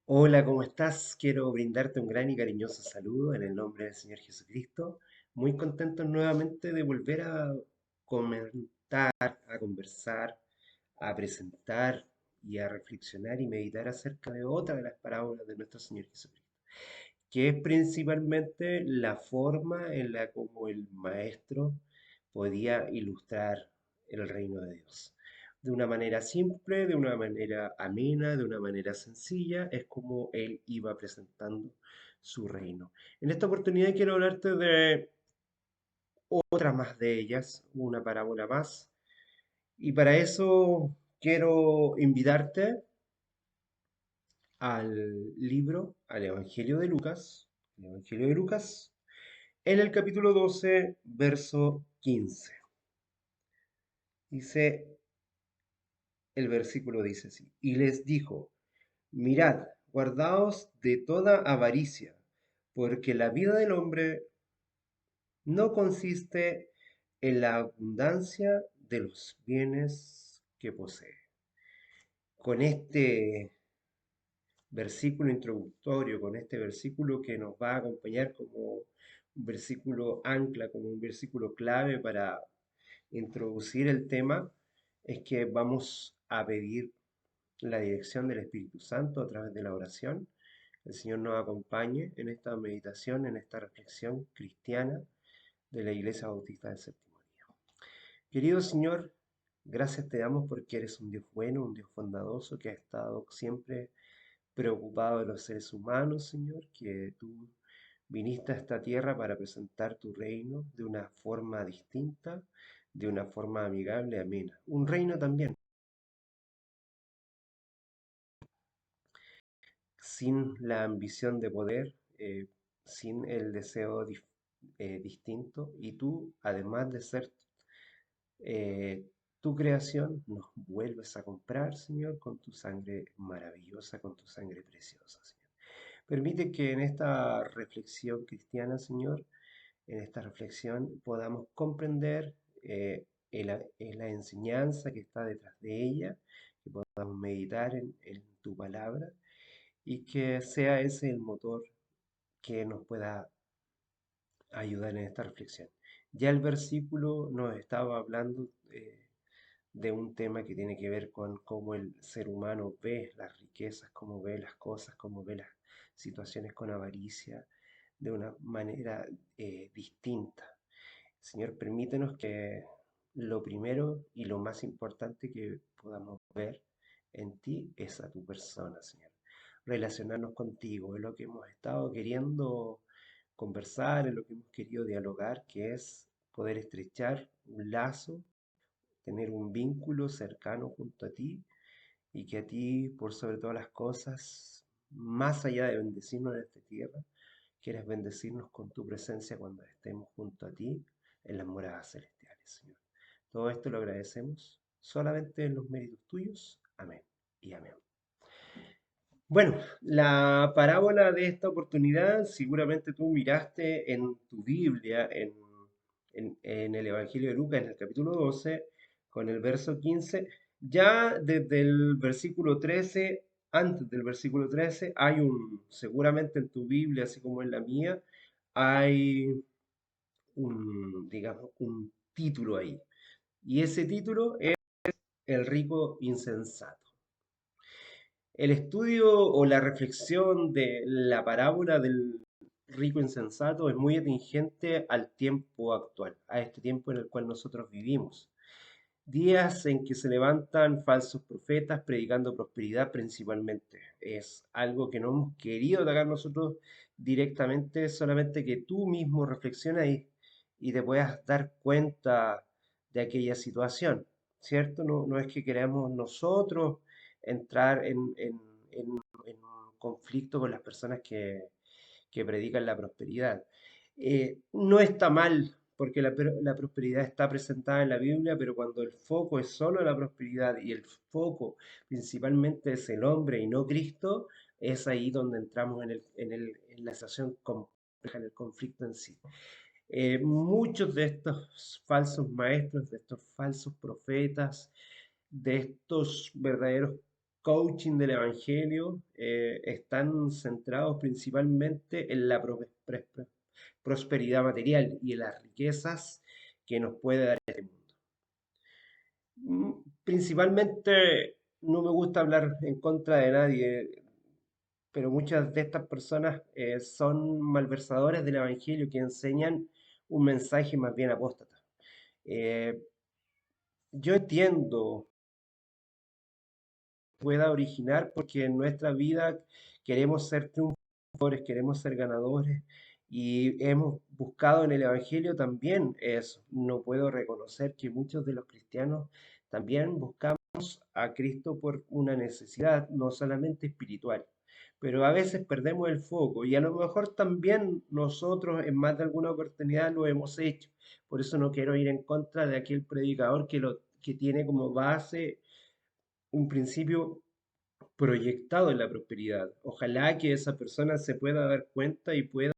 Hola, ¿cómo estás? Quiero brindarte un gran y cariñoso saludo en el nombre del Señor Jesucristo. Muy contento nuevamente de volver a comentar, a conversar, a presentar y a reflexionar y meditar acerca de otra de las parábolas de nuestro Señor Jesucristo, que es principalmente la forma en la como el maestro podía ilustrar el reino de Dios. De una manera simple, de una manera amena, de una manera sencilla, es como él iba presentando su reino. En esta oportunidad quiero hablarte de otra más de ellas, una parábola más, y para eso quiero invitarte al libro, al Evangelio de Lucas, el Evangelio de Lucas, en el capítulo 12, verso 15. Dice, el versículo dice así, y les dijo, mirad, guardaos de toda avaricia, porque la vida del hombre no consiste en la abundancia de los bienes que posee. Con este versículo introductorio, con este versículo que nos va a acompañar como un versículo ancla, como un versículo clave para introducir el tema, es que vamos a pedir la dirección del Espíritu Santo a través de la oración. El Señor nos acompañe en esta meditación, en esta reflexión cristiana de la Iglesia Bautista del Séptimo Día. Querido Señor, gracias te damos porque eres un Dios bueno, un Dios bondadoso que ha estado siempre preocupado de los seres humanos, Señor, que tú viniste a esta tierra para presentar tu reino de una forma distinta, de una forma amigable, amena. Un reino también sin la ambición de poder, sin el deseo distinto. Y tú, además de ser eh, tu creación, nos vuelves a comprar, Señor, con tu sangre maravillosa, con tu sangre preciosa, Señor. Permite que en esta reflexión cristiana, Señor, en esta reflexión podamos comprender la enseñanza que está detrás de ella, que podamos meditar en tu palabra y que sea ese el motor que nos pueda ayudar en esta reflexión. Ya el versículo nos estaba hablando de un tema que tiene que ver con cómo el ser humano ve las riquezas, cómo ve las cosas, cómo ve las situaciones con avaricia de una manera distinta. Señor, permítenos que lo primero y lo más importante que podamos ver en ti es a tu persona, Señor. Relacionarnos contigo, es lo que hemos estado queriendo conversar, es lo que hemos querido dialogar, que es poder estrechar un lazo, tener un vínculo cercano junto a ti y que a ti, por sobre todas las cosas, más allá de bendecirnos en esta tierra, quieres bendecirnos con tu presencia cuando estemos junto a ti en las moradas celestiales, Señor. Todo esto lo agradecemos solamente en los méritos tuyos. Amén y amén. Bueno, la parábola de esta oportunidad, seguramente tú miraste en tu Biblia, en el Evangelio de Lucas, en el capítulo 12, con el verso 15, ya desde el versículo 13, antes del versículo 13, hay seguramente en tu Biblia, así como en la mía, hay digamos, un título ahí. Y ese título es El rico insensato. El estudio o la reflexión de la parábola del rico insensato es muy atingente al tiempo actual, a este tiempo en el cual nosotros vivimos. Días en que se levantan falsos profetas predicando prosperidad principalmente. Es algo que no hemos querido atacar nosotros directamente, solamente que tú mismo reflexionas y te puedas dar cuenta de aquella situación, ¿cierto? No, no es que queramos nosotros entrar en un conflicto con las personas que predican la prosperidad. No está mal, porque la prosperidad está presentada en la Biblia, pero cuando el foco es solo la prosperidad y el foco principalmente es el hombre y no Cristo, es ahí donde entramos en la situación compleja, en el conflicto en sí. Muchos de estos falsos maestros, de estos falsos profetas, de estos verdaderos coaching del Evangelio están centrados principalmente en la prosperidad material y en las riquezas que nos puede dar este mundo. Principalmente no me gusta hablar en contra de nadie, pero muchas de estas personas son malversadores del Evangelio que enseñan un mensaje más bien apóstata. Eh, yo entiendo pueda originar porque en nuestra vida queremos ser triunfadores, queremos ser ganadores y hemos buscado en el Evangelio también eso. No puedo reconocer que muchos de los cristianos también buscamos a Cristo por una necesidad, no solamente espiritual. Pero a veces perdemos el foco y a lo mejor también nosotros en más de alguna oportunidad lo hemos hecho. Por eso no quiero ir en contra de aquel predicador que tiene como base un principio proyectado en la prosperidad. Ojalá que esa persona se pueda dar cuenta y pueda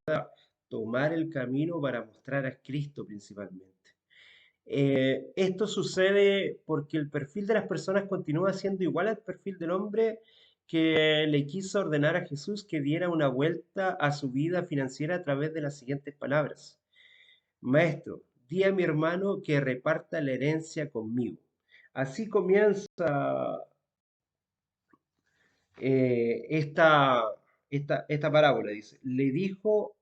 tomar el camino para mostrar a Cristo principalmente. Esto sucede porque el perfil de las personas continúa siendo igual al perfil del hombre que le quiso ordenar a Jesús que diera una vuelta a su vida financiera a través de las siguientes palabras. Maestro, di a mi hermano que reparta la herencia conmigo. Así comienza esta parábola. Dice, le dijo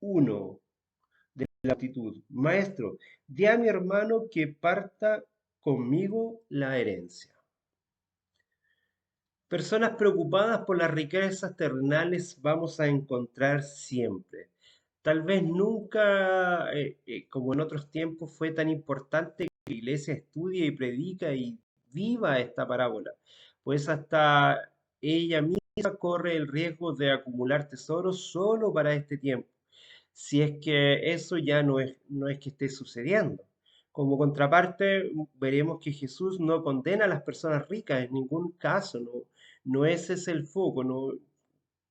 uno de la multitud, maestro, di a mi hermano que parta conmigo la herencia. Personas preocupadas por las riquezas terrenales vamos a encontrar siempre. Tal vez nunca, como en otros tiempos, fue tan importante que la iglesia estudie y predica y viva esta parábola, pues hasta ella misma corre el riesgo de acumular tesoros solo para este tiempo, si es que eso ya no es que esté sucediendo. Como contraparte, veremos que Jesús no condena a las personas ricas en ningún caso, no ese es el foco, no,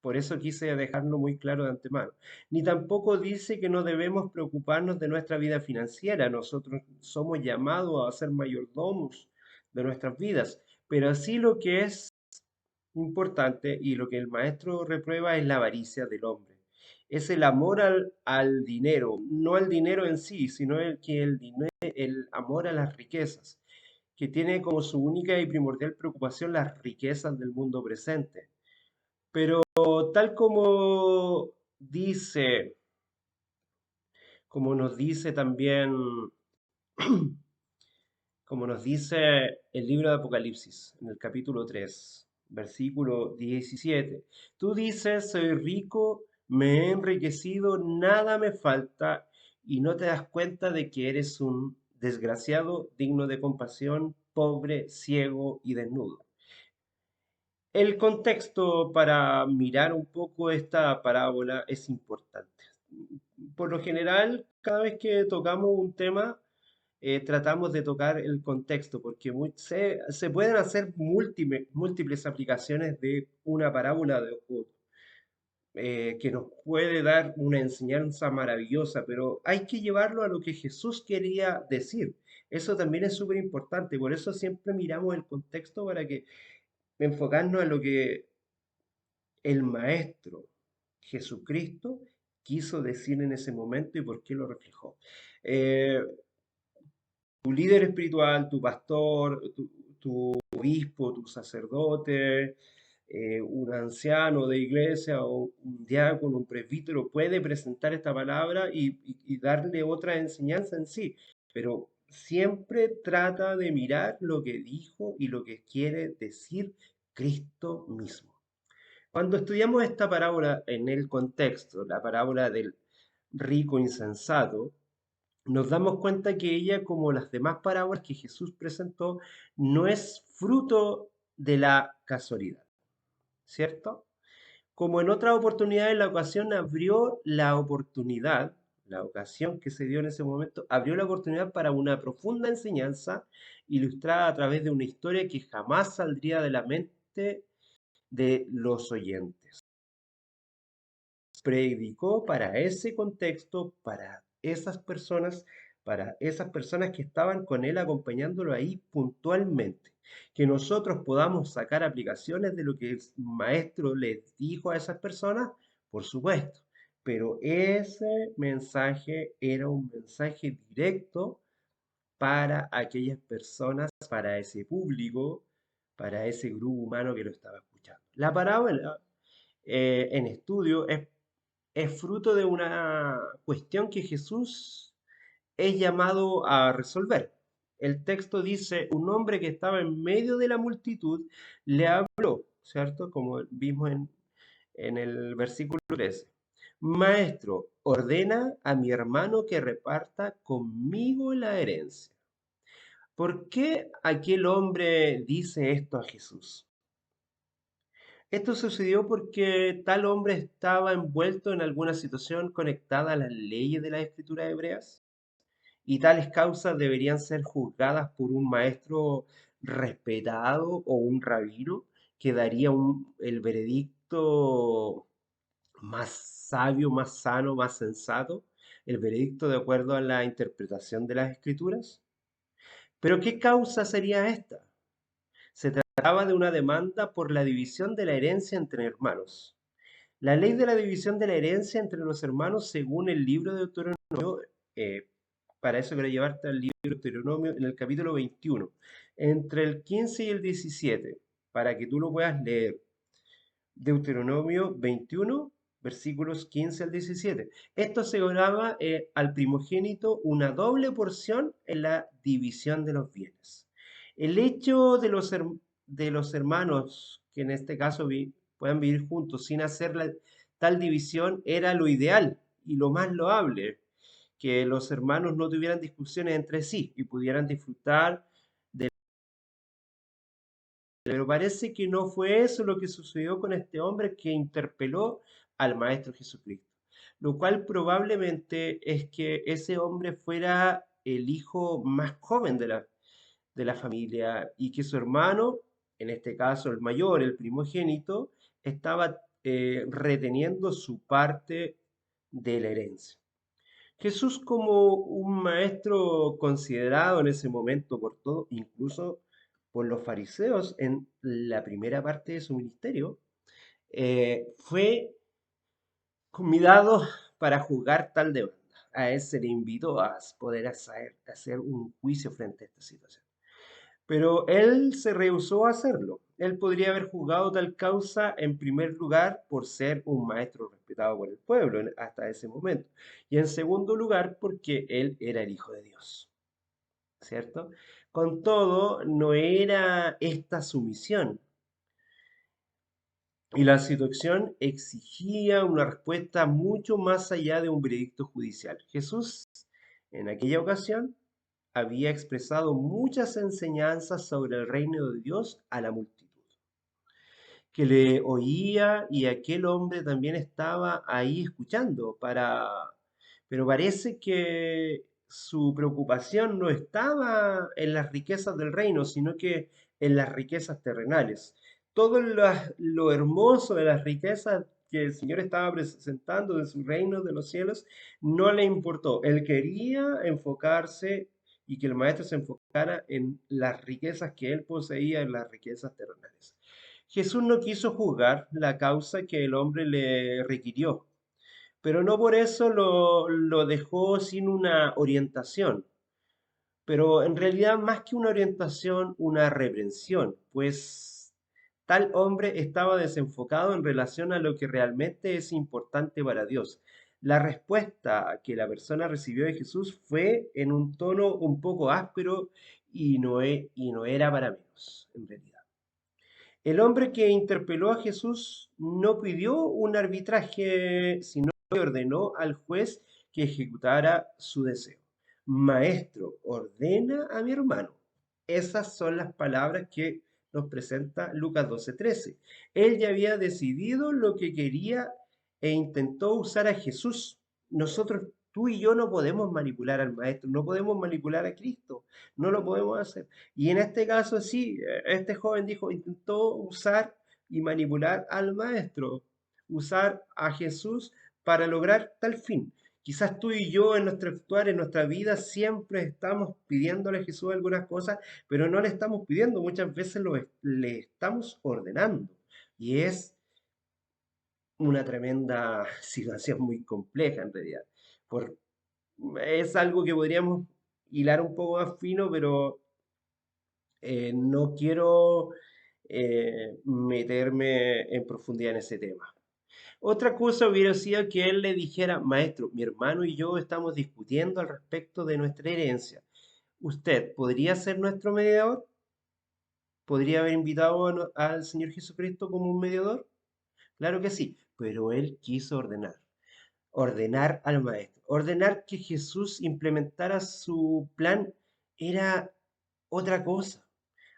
por eso quise dejarlo muy claro de antemano. Ni tampoco dice que no debemos preocuparnos de nuestra vida financiera. Nosotros somos llamados a ser mayordomos de nuestras vidas. Pero así lo que es importante y lo que el maestro reprueba es la avaricia del hombre. Es el amor al dinero, no al dinero en sí, sino el amor a las riquezas, que tiene como su única y primordial preocupación las riquezas del mundo presente. Pero tal dice, como nos dice también, como nos dice el libro de Apocalipsis, en el capítulo 3 versículo 17, tú dices, soy rico, me he enriquecido, nada me falta, y no te das cuenta de que eres un desgraciado, digno de compasión, pobre, ciego y desnudo. El contexto para mirar un poco esta parábola es importante. Por lo general, cada vez que tocamos un tema, tratamos de tocar el contexto, porque se pueden hacer múltiples aplicaciones de una parábola que nos puede dar una enseñanza maravillosa, pero hay que llevarlo a lo que Jesús quería decir. Eso también es súper importante, por eso siempre miramos el contexto para que enfocarnos en lo que el Maestro Jesucristo quiso decir en ese momento y por qué lo reflejó. Eh, Tu líder espiritual, tu pastor, tu obispo, tu sacerdote, un anciano de iglesia o un diácono, un presbítero puede presentar esta palabra y darle otra enseñanza en sí, pero siempre trata de mirar lo que dijo y lo que quiere decir Cristo mismo. Cuando estudiamos esta parábola en el contexto, la parábola del rico insensato, nos damos cuenta que ella, como las demás parábolas que Jesús presentó, no es fruto de la casualidad, ¿cierto? Como en otras oportunidades, la ocasión que se dio en ese momento, abrió la oportunidad para una profunda enseñanza ilustrada a través de una historia que jamás saldría de la mente de los oyentes. Predicó para ese contexto, para esas personas, para esas personas que estaban con él acompañándolo ahí puntualmente. Que nosotros podamos sacar aplicaciones de lo que el maestro les dijo a esas personas, por supuesto. Pero ese mensaje era un mensaje directo para aquellas personas, para ese público, para ese grupo humano que lo estaba escuchando. La parábola en estudio es fruto de una cuestión que Jesús es llamado a resolver. El texto dice, un hombre que estaba en medio de la multitud le habló, ¿cierto? Como vimos en el versículo 13. Maestro, ordena a mi hermano que reparta conmigo la herencia. ¿Por qué aquel hombre dice esto a Jesús? Esto sucedió porque tal hombre estaba envuelto en alguna situación conectada a las leyes de las escrituras hebreas y tales causas deberían ser juzgadas por un maestro respetado o un rabino que daría el veredicto más sabio, más sano, más sensato, el veredicto de acuerdo a la interpretación de las escrituras. Pero ¿qué causa sería esta? Se trataba de una demanda por la división de la herencia entre hermanos. La ley de la división de la herencia entre los hermanos, según el libro de Deuteronomio, eh, para eso quiero llevarte al libro de Deuteronomio en el capítulo 21, entre el 15 y el 17, para que tú lo puedas leer. Deuteronomio 21, versículos 15 al 17. Esto aseguraba al primogénito una doble porción en la división de los bienes. El hecho de los hermanos, que en este caso puedan vivir juntos sin hacer tal división, era lo ideal y lo más loable, que los hermanos no tuvieran discusiones entre sí y pudieran disfrutar. Pero parece que no fue eso lo que sucedió con este hombre que interpeló al Maestro Jesucristo. Lo cual probablemente es que ese hombre fuera el hijo más joven de la familia y que su hermano, en este caso el mayor, el primogénito, estaba reteniendo su parte de la herencia. Jesús como un maestro considerado en ese momento por todo, incluso por los fariseos en la primera parte de su ministerio, fue convidado para juzgar tal demanda. A él se le invitó a poder hacer un juicio frente a esta situación. Pero él se rehusó a hacerlo. Él podría haber juzgado tal causa en primer lugar por ser un maestro respetado por el pueblo hasta ese momento. Y en segundo lugar porque él era el Hijo de Dios, ¿cierto? Con todo, no era esta su misión. Y la situación exigía una respuesta mucho más allá de un veredicto judicial. Jesús, en aquella ocasión, había expresado muchas enseñanzas sobre el reino de Dios a la multitud, que le oía y aquel hombre también estaba ahí escuchando pero parece que su preocupación no estaba en las riquezas del reino, sino que en las riquezas terrenales. Todo lo hermoso de las riquezas que el Señor estaba presentando de su reino de los cielos no le importó. Él quería enfocarse y que el maestro se enfocara en las riquezas que él poseía, en las riquezas terrenales. Jesús no quiso juzgar la causa que el hombre le requirió, pero no por eso lo dejó sin una orientación. Pero en realidad, más que una orientación, una reprensión, pues tal hombre estaba desenfocado en relación a lo que realmente es importante para Dios. La respuesta que la persona recibió de Jesús fue en un tono un poco áspero y no era para menos, en realidad. El hombre que interpeló a Jesús no pidió un arbitraje, sino que ordenó al juez que ejecutara su deseo. Maestro, ordena a mi hermano. Esas son las palabras que nos presenta Lucas 12:13. Él ya había decidido lo que quería e intentó usar a Jesús. Nosotros, tú y yo no podemos manipular al maestro, no podemos manipular a Cristo, no lo podemos hacer. Y en este caso sí, este joven dijo, intentó usar y manipular al maestro, usar a Jesús para lograr tal fin. Quizás tú y yo en nuestro actuar, en nuestra vida, siempre estamos pidiéndole a Jesús algunas cosas, pero no le estamos pidiendo, muchas veces le estamos ordenando. Y es una tremenda situación muy compleja en realidad. Por, es algo que podríamos hilar un poco más fino, pero no quiero meterme en profundidad en ese tema. Otra cosa hubiera sido que él le dijera, maestro, mi hermano y yo estamos discutiendo al respecto de nuestra herencia. ¿Usted podría ser nuestro mediador? ¿Podría haber invitado al Señor Jesucristo como un mediador? Claro que sí, pero él quiso ordenar al maestro, ordenar que Jesús implementara su plan era otra cosa.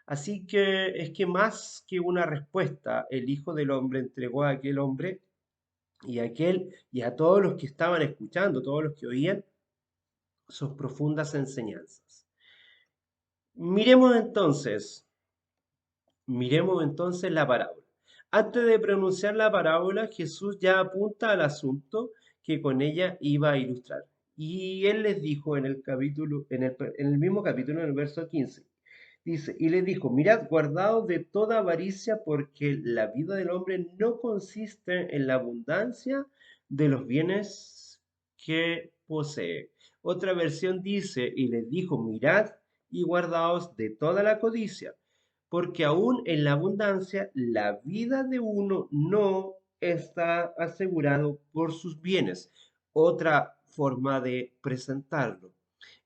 Así que es que más que una respuesta, el Hijo del Hombre entregó a aquel hombre y a todos los que estaban escuchando, todos los que oían sus profundas enseñanzas. Miremos entonces, miremos entonces la parábola. Antes de pronunciar la parábola, Jesús ya apunta al asunto que con ella iba a ilustrar. Y él les dijo en el capítulo, en el mismo capítulo, en el verso 15, dice, y les dijo, mirad, guardaos de toda avaricia, porque la vida del hombre no consiste en la abundancia de los bienes que posee. Otra versión dice, y les dijo, mirad y guardaos de toda la codicia, porque aún en la abundancia la vida de uno no está asegurado por sus bienes. Otra forma de presentarlo.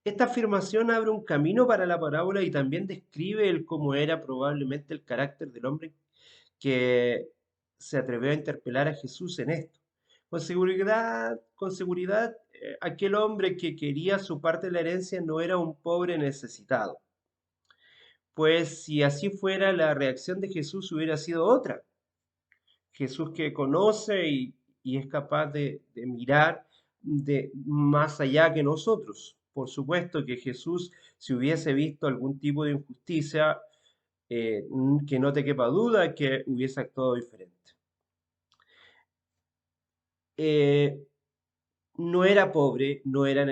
Esta afirmación abre un camino para la parábola y también describe el cómo era probablemente el carácter del hombre que se atrevió a interpelar a Jesús en esto. Con seguridad, aquel hombre que quería su parte de la herencia no era un pobre necesitado, pues si así fuera, la reacción de Jesús hubiera sido otra. Jesús que conoce y es capaz de mirar de más allá que nosotros. Por supuesto que Jesús, si hubiese visto algún tipo de injusticia, que no te quepa duda que hubiese actuado diferente. Eh, no era pobre, no era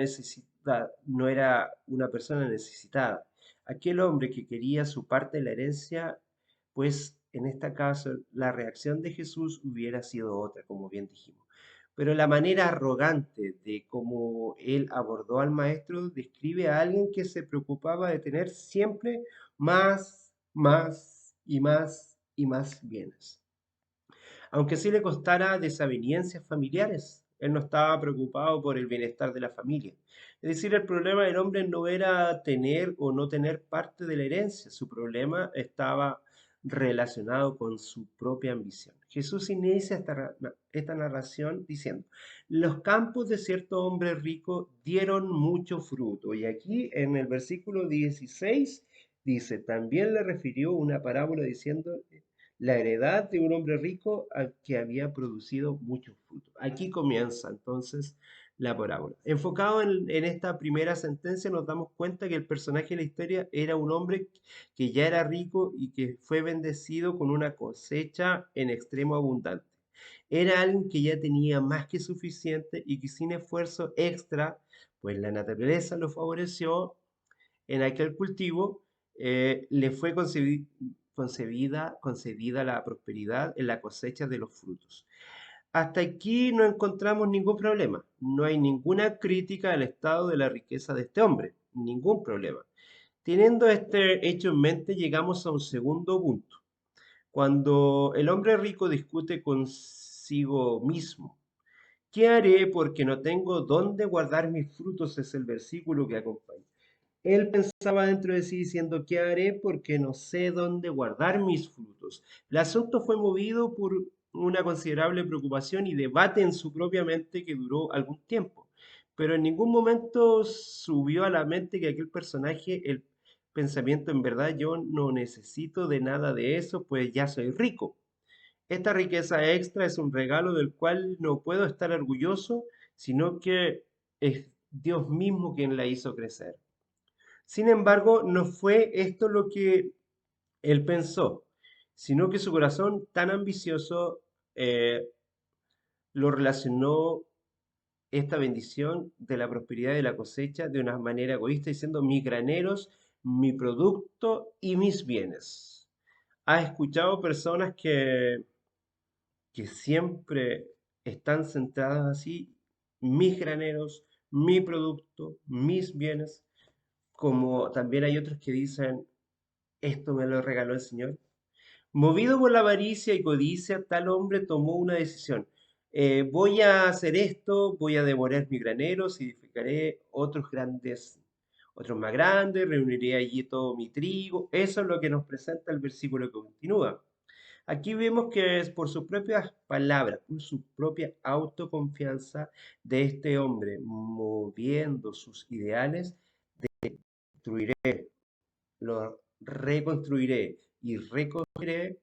una persona necesitada. Aquel hombre que quería su parte de la herencia, pues en este caso la reacción de Jesús hubiera sido otra, como bien dijimos. Pero la manera arrogante de cómo él abordó al maestro describe a alguien que se preocupaba de tener siempre más, más y más y más bienes. Aunque sí le costara desavenencias familiares, él no estaba preocupado por el bienestar de la familia. Es decir, el problema del hombre no era tener o no tener parte de la herencia, su problema estaba relacionado con su propia ambición. Jesús inicia esta narración diciendo, los campos de cierto hombre rico dieron mucho fruto. Y aquí en el versículo 16 dice, también le refirió una parábola diciendo, la heredad de un hombre rico que había producido mucho fruto. Aquí comienza entonces la parábola. Enfocado en esta primera sentencia, nos damos cuenta que el personaje de la historia era un hombre que ya era rico y que fue bendecido con una cosecha en extremo abundante. Era alguien que ya tenía más que suficiente y que sin esfuerzo extra, pues la naturaleza lo favoreció en aquel cultivo, le fue concedida la prosperidad en la cosecha de los frutos. Hasta aquí no encontramos ningún problema. No hay ninguna crítica al estado de la riqueza de este hombre. Ningún problema. Teniendo este hecho en mente, llegamos a un segundo punto. Cuando el hombre rico discute consigo mismo, ¿qué haré porque no tengo dónde guardar mis frutos? Es el versículo que acompaña. Él pensaba dentro de sí diciendo, ¿qué haré? Porque no sé dónde guardar mis frutos. El asunto fue movido por una considerable preocupación y debate en su propia mente que duró algún tiempo. Pero en ningún momento subió a la mente que aquel personaje el pensamiento, en verdad yo no necesito de nada de eso, pues ya soy rico. Esta riqueza extra es un regalo del cual no puedo estar orgulloso, sino que es Dios mismo quien la hizo crecer. Sin embargo, no fue esto lo que él pensó, sino que su corazón tan ambicioso lo relacionó esta bendición de la prosperidad de la cosecha de una manera egoísta, diciendo mis graneros, mi producto y mis bienes. ¿Has escuchado personas que siempre están centradas así? Mis graneros, mi producto, mis bienes, como también hay otros que dicen, esto me lo regaló el Señor. Movido por la avaricia y codicia, tal hombre tomó una decisión. Voy a hacer esto, voy a devorar mis graneros, edificaré otros más grandes, reuniré allí todo mi trigo. Eso es lo que nos presenta el versículo que continúa. Aquí vemos que es por sus propias palabras, por su propia autoconfianza de este hombre, moviendo sus ideales, destruiré, lo reconstruiré y reconstruiré.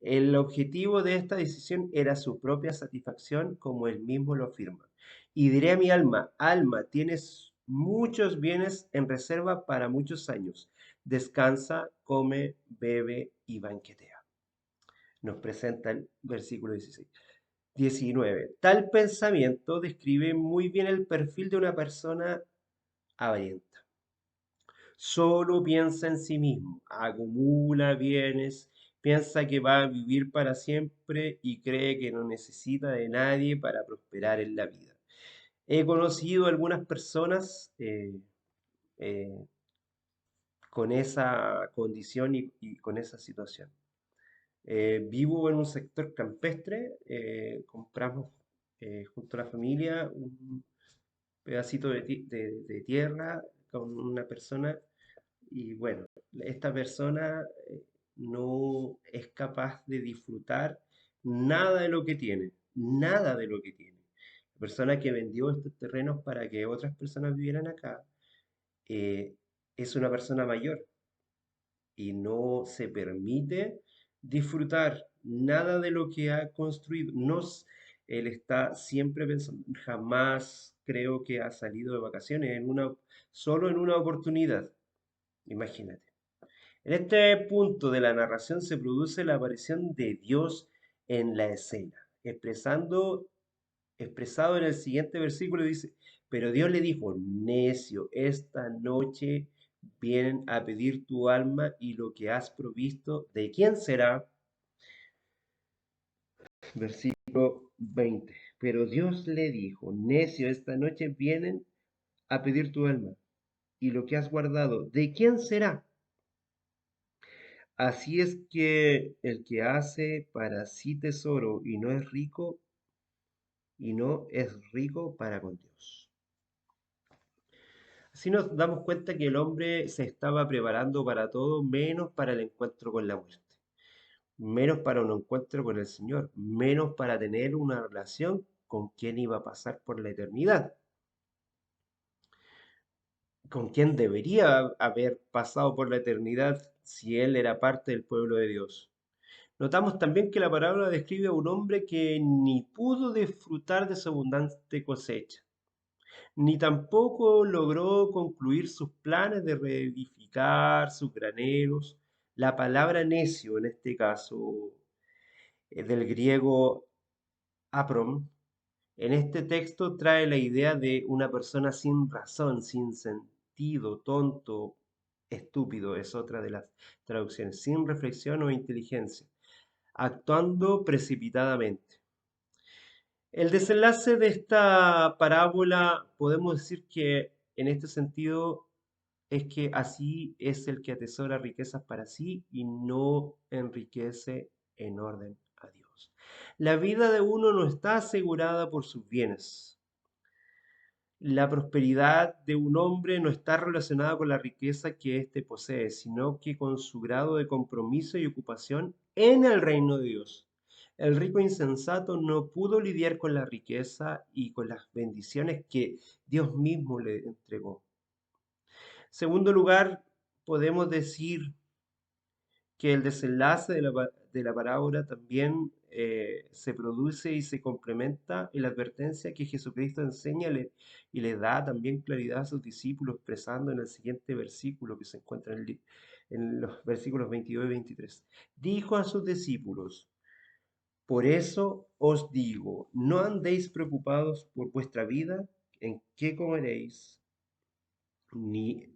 El objetivo de esta decisión era su propia satisfacción, como él mismo lo afirma. Y diré a mi alma, alma, tienes muchos bienes en reserva para muchos años. Descansa, come, bebe y banquetea. Nos presenta el versículo 16. 19. Tal pensamiento describe muy bien el perfil de una persona avarienta. Solo piensa en sí mismo, acumula bienes, piensa que va a vivir para siempre y cree que no necesita de nadie para prosperar en la vida. He conocido algunas personas eh, con esa condición y con esa situación. Vivo en un sector campestre, compramos junto a la familia un pedacito de tierra con una persona y bueno, esta persona no es capaz de disfrutar nada de lo que tiene, nada de lo que tiene. La persona que vendió estos terrenos para que otras personas vivieran acá eh, es una persona mayor y no se permite disfrutar nada de lo que ha construido. Él está siempre pensando, jamás creo que ha salido de vacaciones solo en una oportunidad. Imagínate. En este punto de la narración se produce la aparición de Dios en la escena, expresado en el siguiente versículo, dice, pero Dios le dijo, necio, esta noche vienen a pedir tu alma y lo que has provisto, ¿de quién será? Versículo 20. Pero Dios le dijo, necio, esta noche vienen a pedir tu alma y lo que has guardado, ¿de quién será? Así es que el que hace para sí tesoro y no es rico para con Dios. Así nos damos cuenta que el hombre se estaba preparando para todo menos para el encuentro con la muerte, menos para un encuentro con el Señor, menos para tener una relación con quien iba a pasar por la eternidad, con quien debería haber pasado por la eternidad si él era parte del pueblo de Dios. Notamos también que la parábola describe a un hombre que ni pudo disfrutar de su abundante cosecha, ni tampoco logró concluir sus planes de reedificar sus graneros. La palabra necio, en este caso, del griego apron, en este texto trae la idea de una persona sin razón, sin sentido, tonto, estúpido, es otra de las traducciones, sin reflexión o inteligencia, actuando precipitadamente. El desenlace de esta parábola, podemos decir que en este sentido es que así es el que atesora riquezas para sí y no enriquece en orden a Dios. La vida de uno no está asegurada por sus bienes. La prosperidad de un hombre no está relacionada con la riqueza que éste posee, sino que con su grado de compromiso y ocupación en el reino de Dios. El rico insensato no pudo lidiar con la riqueza y con las bendiciones que Dios mismo le entregó. Segundo lugar, podemos decir que el desenlace de la parábola también se produce y se complementa en la advertencia que Jesucristo enseña y le da también claridad a sus discípulos, expresando en el siguiente versículo que se encuentra en los versículos 22 y 23. Dijo a sus discípulos, Por eso os digo, no andéis preocupados por vuestra vida, en qué comeréis, ni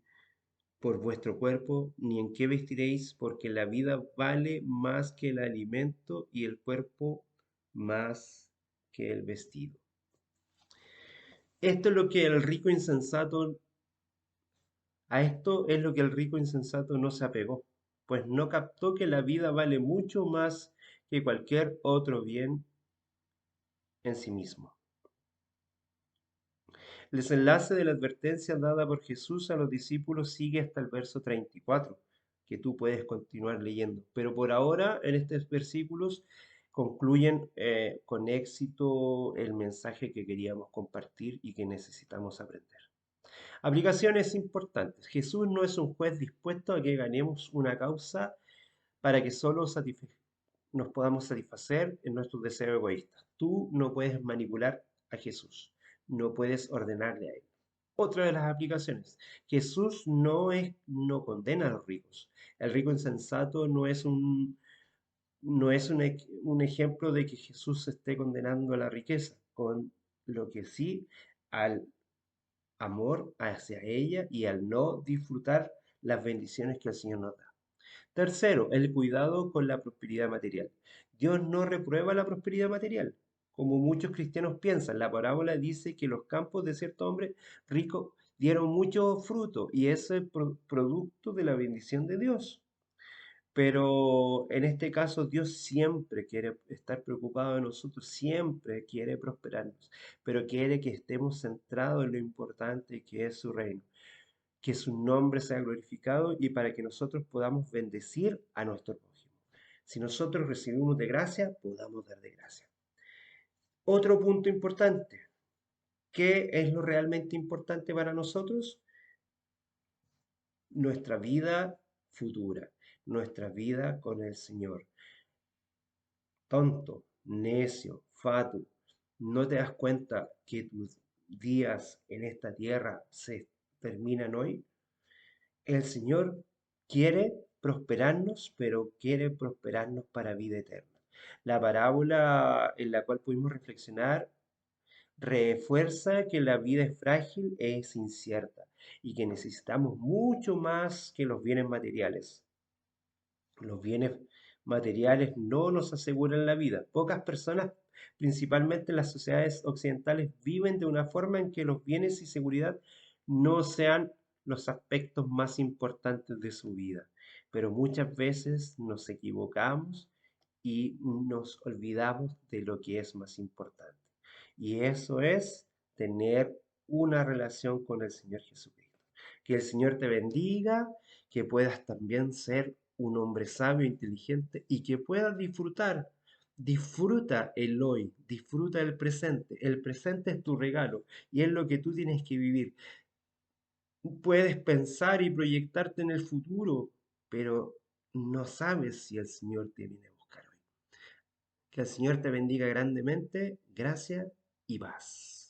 por vuestro cuerpo, ni en qué vestiréis, porque la vida vale más que el alimento y el cuerpo más que el vestido. Esto es lo que el rico insensato, a esto es lo que el rico insensato no se apegó, pues no captó que la vida vale mucho más que cualquier otro bien en sí mismo. El desenlace de la advertencia dada por Jesús a los discípulos sigue hasta el verso 34, que tú puedes continuar leyendo. Pero por ahora, en estos versículos, concluyen con éxito el mensaje que queríamos compartir y que necesitamos aprender. Aplicaciones importantes. Jesús no es un juez dispuesto a que ganemos una causa para que solo nos podamos satisfacer en nuestros deseos egoístas. Tú no puedes manipular a Jesús, no puedes ordenarle a él. Otra de las aplicaciones, Jesús no condena a los ricos. El rico insensato no es un ejemplo de que Jesús esté condenando a la riqueza, con lo que sí al amor hacia ella y al no disfrutar las bendiciones que el Señor nos da. Tercero, el cuidado con la prosperidad material. Dios no reprueba la prosperidad material, como muchos cristianos piensan. La parábola dice que los campos de cierto hombre rico dieron mucho fruto y eso es producto de la bendición de Dios. Pero en este caso Dios siempre quiere estar preocupado de nosotros, siempre quiere prosperarnos, pero quiere que estemos centrados en lo importante que es su reino, que su nombre sea glorificado y para que nosotros podamos bendecir a nuestro prójimo. Si nosotros recibimos de gracia, podamos dar de gracia. Otro punto importante, ¿qué es lo realmente importante para nosotros? Nuestra vida futura, nuestra vida con el Señor. Tonto, necio, fatu, ¿no te das cuenta que tus días en esta tierra se terminan hoy? El Señor quiere prosperarnos, pero quiere prosperarnos para vida eterna. La parábola en la cual pudimos reflexionar refuerza que la vida es frágil, es incierta y que necesitamos mucho más que los bienes materiales. Los bienes materiales no nos aseguran la vida. Pocas personas, principalmente en las sociedades occidentales, viven de una forma en que los bienes y seguridad no sean los aspectos más importantes de su vida. Pero muchas veces nos equivocamos y nos olvidamos de lo que es más importante. Y eso es tener una relación con el Señor Jesucristo. Que el Señor te bendiga, que puedas también ser un hombre sabio, inteligente y que puedas disfrutar. Disfruta el hoy, disfruta el presente. El presente es tu regalo y es lo que tú tienes que vivir. Puedes pensar y proyectarte en el futuro, pero no sabes si el Señor te viene a buscar hoy. Que el Señor te bendiga grandemente. Gracias y paz.